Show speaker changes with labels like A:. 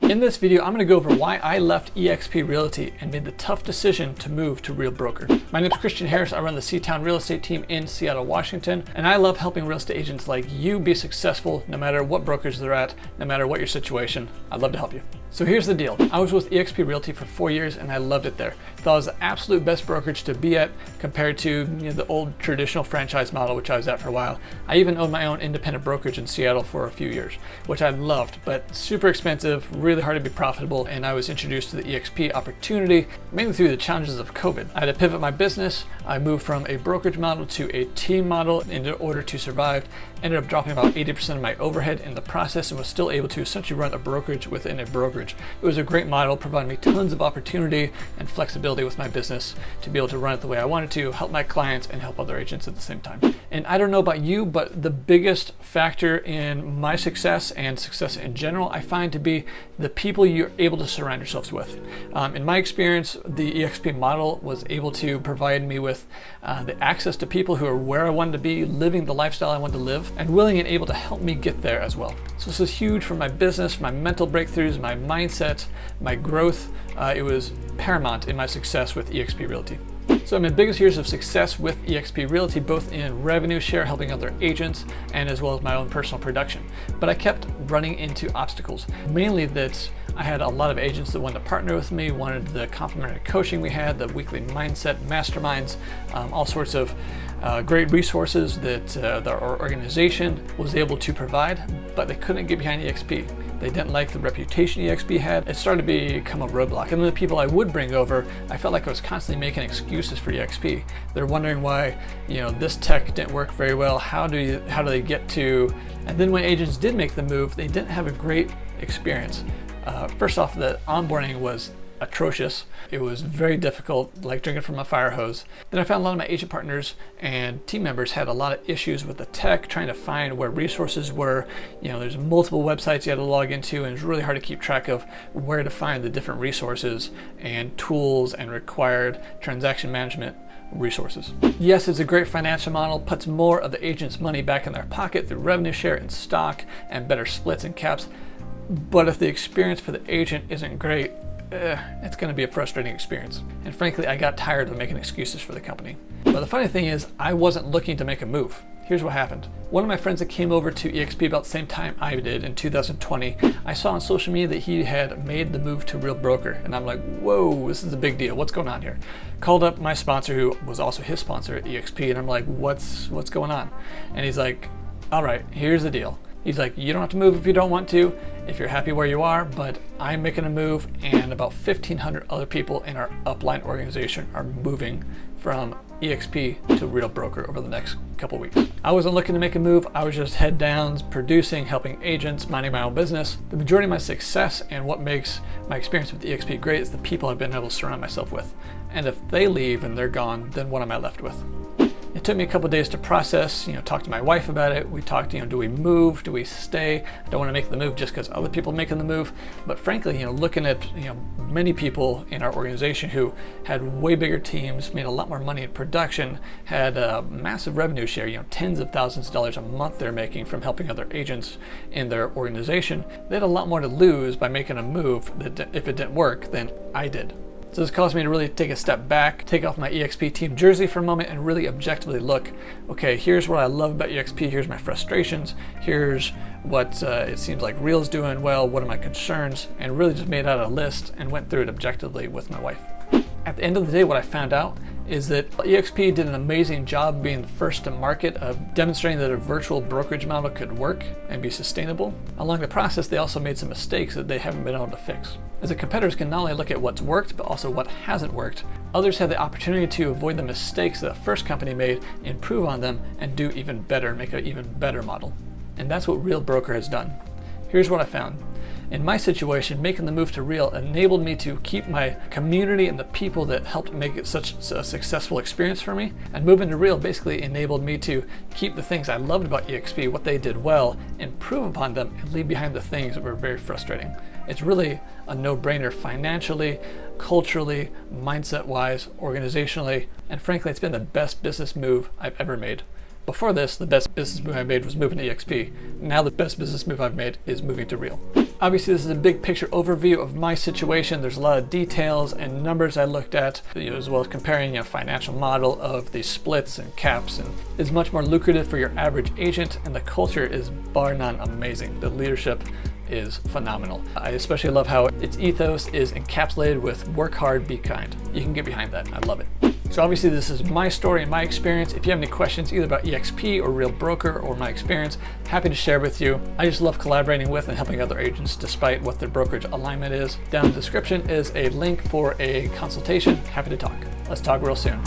A: In this video, I'm going to go over why I left eXp Realty and made the tough decision to move to Real Broker. My name is Christian Harris. I run the C-Town real estate team in Seattle, Washington, and I love helping real estate agents like you be successful no matter what brokerage they're at, no matter what your situation. I'd love to help you. So here's the deal. I was with eXp Realty for 4 years and I loved it there. Thought it was the absolute best brokerage to be at compared to the old traditional franchise model, which I was at for a while. I even owned my own independent brokerage in Seattle for a few years, which I loved, but super expensive, really hard to be profitable, and I was introduced to the eXp opportunity mainly through the challenges of COVID. I had to pivot my business. I moved from a brokerage model to a team model in order to survive. Ended up dropping about 80% of my overhead in the process and was still able to essentially run a brokerage within a brokerage. It was a great model, provided me tons of opportunity and flexibility with my business to be able to run it the way I wanted to, help my clients and help other agents at the same time. And I don't know about you, but the biggest factor in my success and success in general, I find to be the people you're able to surround yourselves with. In my experience, the eXp model was able to provide me with the access to people who are where I wanted to be, living the lifestyle I wanted to live, and willing and able to help me get there as well. So this is huge for my business, for my mental breakthroughs, my mindset, my growth. It was paramount in my success with eXp Realty. So my biggest years of success with eXp Realty, both in revenue share, helping other agents, and as well as my own personal production. But I kept running into obstacles, mainly that I had a lot of agents that wanted to partner with me, wanted the complimentary coaching we had, the weekly mindset masterminds, all sorts of great resources that our organization was able to provide, but they couldn't get behind eXp. They didn't like the reputation eXp had. It started to become a roadblock. And then the people I would bring over, I felt like I was constantly making excuses for eXp. They're wondering why, this tech didn't work very well. How do they get to? And then when agents did make the move, they didn't have a great experience. First off, the onboarding was atrocious. It was very difficult, like drinking from a fire hose. Then I found a lot of my agent partners and team members had a lot of issues with the tech, trying to find where resources were. There's multiple websites you had to log into, and it's really hard to keep track of where to find the different resources and tools and required transaction management resources. Yes, it's a great financial model, puts more of the agent's money back in their pocket through revenue share and stock and better splits and caps. But if the experience for the agent isn't great, it's going to be a frustrating experience. And frankly, I got tired of making excuses for the company. But the funny thing is, I wasn't looking to make a move. Here's what happened. One of my friends that came over to eXp about the same time I did in 2020, I saw on social media that he had made the move to Real Broker. And I'm like, whoa, this is a big deal. What's going on here? Called up my sponsor, who was also his sponsor at eXp, and I'm like, what's going on? And he's like, all right, here's the deal. He's like, you don't have to move if you don't want to, if you're happy where you are, but I'm making a move, and about 1,500 other people in our upline organization are moving from eXp to Real Broker over the next couple weeks. I wasn't looking to make a move. I was just head down, producing, helping agents, minding my own business. The majority of my success and what makes my experience with eXp great is the people I've been able to surround myself with. And if they leave and they're gone, then what am I left with? It took me a couple of days to process, talk to my wife about it. We talked, do we move? Do we stay? I don't want to make the move just because other people are making the move. But frankly, looking at, many people in our organization who had way bigger teams, made a lot more money in production, had a massive revenue share, tens of thousands of dollars a month they're making from helping other agents in their organization. They had a lot more to lose by making a move that if it didn't work, then I did. So this caused me to really take a step back, take off my eXp team jersey for a moment and really objectively look, okay, here's what I love about eXp, here's my frustrations, here's what it seems like Real's doing well, what are my concerns, and really just made out a list and went through it objectively with my wife. At the end of the day, what I found out is that eXp did an amazing job being the first to market, of demonstrating that a virtual brokerage model could work and be sustainable. Along the process, they also made some mistakes that they haven't been able to fix. As the competitors can not only look at what's worked, but also what hasn't worked, others have the opportunity to avoid the mistakes that the first company made, improve on them, and do even better, make an even better model. And that's what Real Broker has done. Here's what I found. In my situation, making the move to Real enabled me to keep my community and the people that helped make it such a successful experience for me. And moving to Real basically enabled me to keep the things I loved about eXp, what they did well, improve upon them, and leave behind the things that were very frustrating. It's really a no-brainer financially, culturally, mindset-wise, organizationally, and frankly, it's been the best business move I've ever made. Before this, the best business move I made was moving to eXp. Now the best business move I've made is moving to Real. Obviously, this is a big picture overview of my situation. There's a lot of details and numbers I looked at, as well as comparing a financial model of the splits and caps, and is much more lucrative for your average agent, and the culture is bar none amazing. The leadership is phenomenal. I especially love how its ethos is encapsulated with work hard, be kind. You can get behind that. I love it. So obviously this is my story and my experience. If you have any questions either about eXp or Real Broker or my experience, happy to share with you. I just love collaborating with and helping other agents despite what their brokerage alignment is. Down in the description is a link for a consultation. Happy to talk. Let's talk real soon.